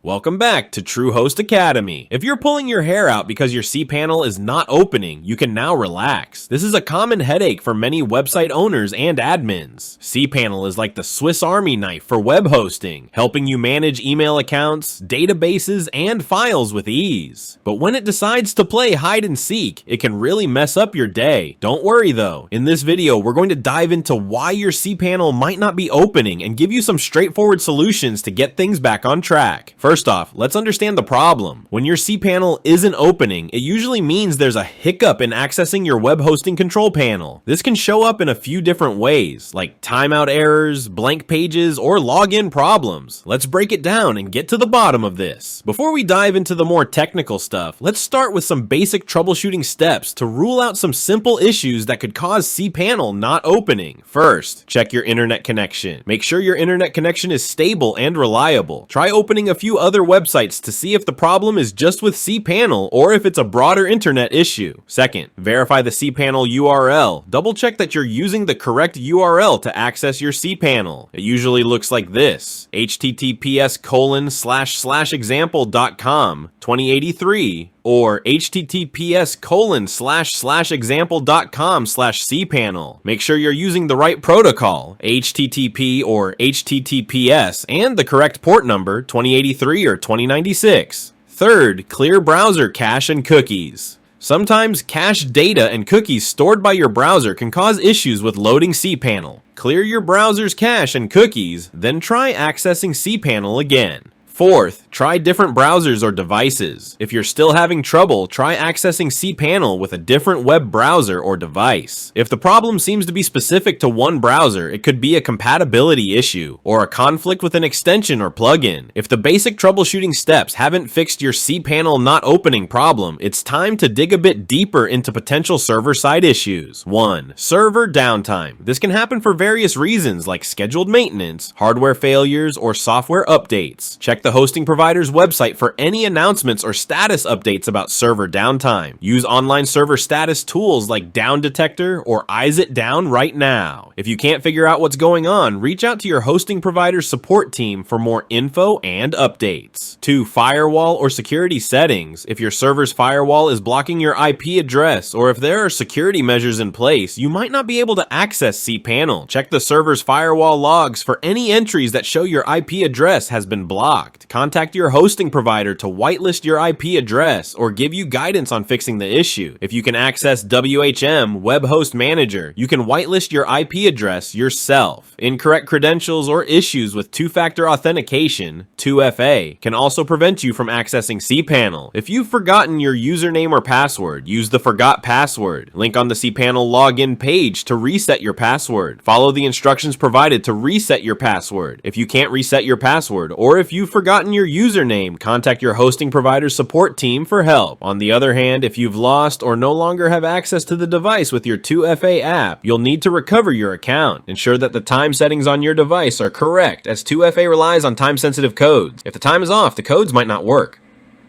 Welcome back to TrueHost Academy. If you're pulling your hair out because your cPanel is not opening, you can now relax. This is a common headache for many website owners and admins. cPanel is like the Swiss Army knife for web hosting, helping you manage email accounts, databases, and files with ease. But when it decides to play hide and seek, it can really mess up your day. Don't worry though. In this video, we're going to dive into why your cPanel might not be opening and give you some straightforward solutions to get things back on track. First off, let's understand the problem. When your cPanel isn't opening, it usually means there's a hiccup in accessing your web hosting control panel. This can show up in a few different ways, like timeout errors, blank pages, or login problems. Let's break it down and get to the bottom of this. Before we dive into the more technical stuff, let's start with some basic troubleshooting steps to rule out some simple issues that could cause cPanel not opening. First, check your internet connection. Make sure your internet connection is stable and reliable. Try opening a few other websites to see if the problem is just with cPanel or if it's a broader internet issue. Second, verify the cPanel URL. Double check that you're using the correct URL to access your cPanel. It usually looks like this: https://example.com 2083 or https://example.com/cPanel. Make sure you're using the right protocol, HTTP or HTTPS, and the correct port number, 2083 or 2096. Third, clear browser cache and cookies. Sometimes cached data and cookies stored by your browser can cause issues with loading cPanel. Clear your browser's cache and cookies, then try accessing cPanel again. Fourth, try different browsers or devices. If you're still having trouble, try accessing cPanel with a different web browser or device. If the problem seems to be specific to one browser, it could be a compatibility issue or a conflict with an extension or plugin. If the basic troubleshooting steps haven't fixed your cPanel not opening problem, it's time to dig a bit deeper into potential server-side issues. 1. Server downtime. This can happen for various reasons like scheduled maintenance, hardware failures, or software updates. Check the hosting provider's website for any announcements or status updates about server downtime. Use online server status tools like Down Detector or Eyes It Down right now. If you can't figure out what's going on, reach out to your hosting provider's support team for more info and updates. 2. Firewall or security settings. If your server's firewall is blocking your IP address or if there are security measures in place, you might not be able to access cPanel. Check the server's firewall logs for any entries that show your IP address has been blocked. Contact your hosting provider to whitelist your IP address or give you guidance on fixing the issue. If you can access WHM, Web Host Manager, you can whitelist your IP address yourself. Incorrect credentials or issues with two-factor authentication, 2FA, can also prevent you from accessing cPanel. If you've forgotten your username or password, use the Forgot Password link on the cPanel login page to reset your password. Follow the instructions provided to reset your password. If you can't reset your password or if you've forgotten your username, contact your hosting provider's support team for help. On the other hand, if you've lost or no longer have access to the device with your 2FA app, you'll need to recover your account. Ensure that the time settings on your device are correct, as 2FA relies on time-sensitive codes. If the time is off, the codes might not work.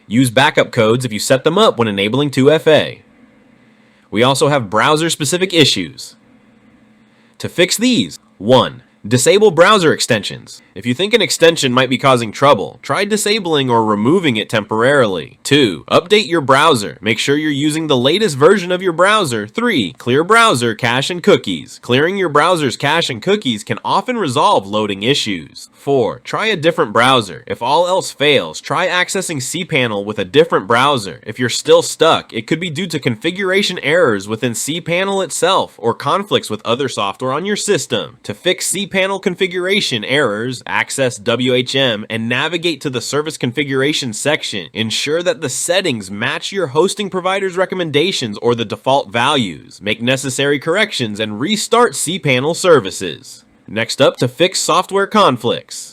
Use backup codes if you set them up when enabling 2FA. We also have browser-specific issues. To fix these, 1. Disable browser extensions. If you think an extension might be causing trouble, try disabling or removing it temporarily. 2. Update your browser. Make sure you're using the latest version of your browser. 3. Clear browser cache and cookies. Clearing your browser's cache and cookies can often resolve loading issues. 4. Try a different browser. If all else fails, try accessing cPanel with a different browser. If you're still stuck, it could be due to configuration errors within cPanel itself or conflicts with other software on your system. To fix cPanel configuration errors, access WHM and navigate to the service configuration section. Ensure that the settings match your hosting provider's recommendations or the default values. Make necessary corrections and restart cPanel services. Next up, to fix software conflicts.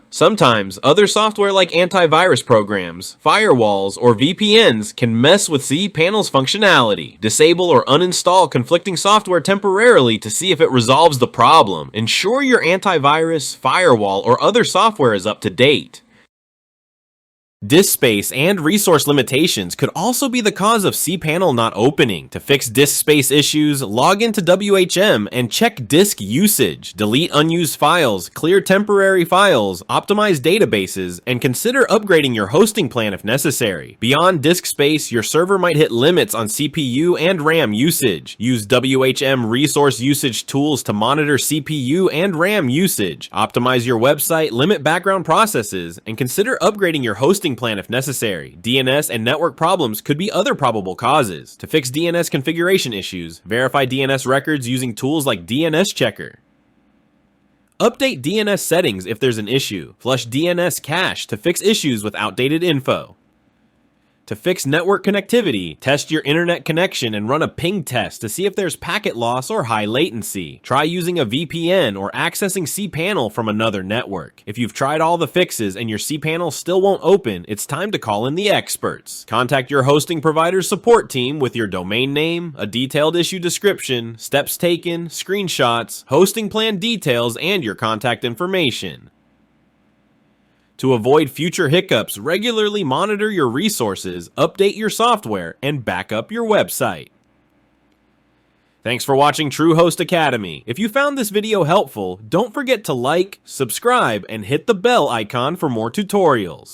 Sometimes, other software like antivirus programs, firewalls, or VPNs can mess with cPanel's functionality. Disable or uninstall conflicting software temporarily to see if it resolves the problem. Ensure your antivirus, firewall, or other software is up to date. Disk space and resource limitations could also be the cause of cPanel not opening. To fix disk space issues, log into WHM and check disk usage. Delete unused files, clear temporary files, optimize databases, and consider upgrading your hosting plan if necessary. Beyond disk space, your server might hit limits on CPU and RAM usage. Use WHM resource usage tools to monitor CPU and RAM usage. Optimize your website, limit background processes, and consider upgrading your hosting plan if necessary. DNS and network problems could be other probable causes. To fix DNS configuration issues, verify DNS records using tools like DNS Checker. Update DNS settings if there's an issue. Flush DNS cache to fix issues with outdated info. To fix network connectivity, test your internet connection and run a ping test to see if there's packet loss or high latency. Try using a VPN or accessing cPanel from another network. If you've tried all the fixes and your cPanel still won't open, it's time to call in the experts. Contact your hosting provider's support team with your domain name, a detailed issue description, steps taken, screenshots, hosting plan details, and your contact information. To avoid future hiccups, regularly monitor your resources, update your software, and back up your website. Thanks for watching TrueHost Academy. If you found this video helpful, don't forget to like, subscribe, and hit the bell icon for more tutorials.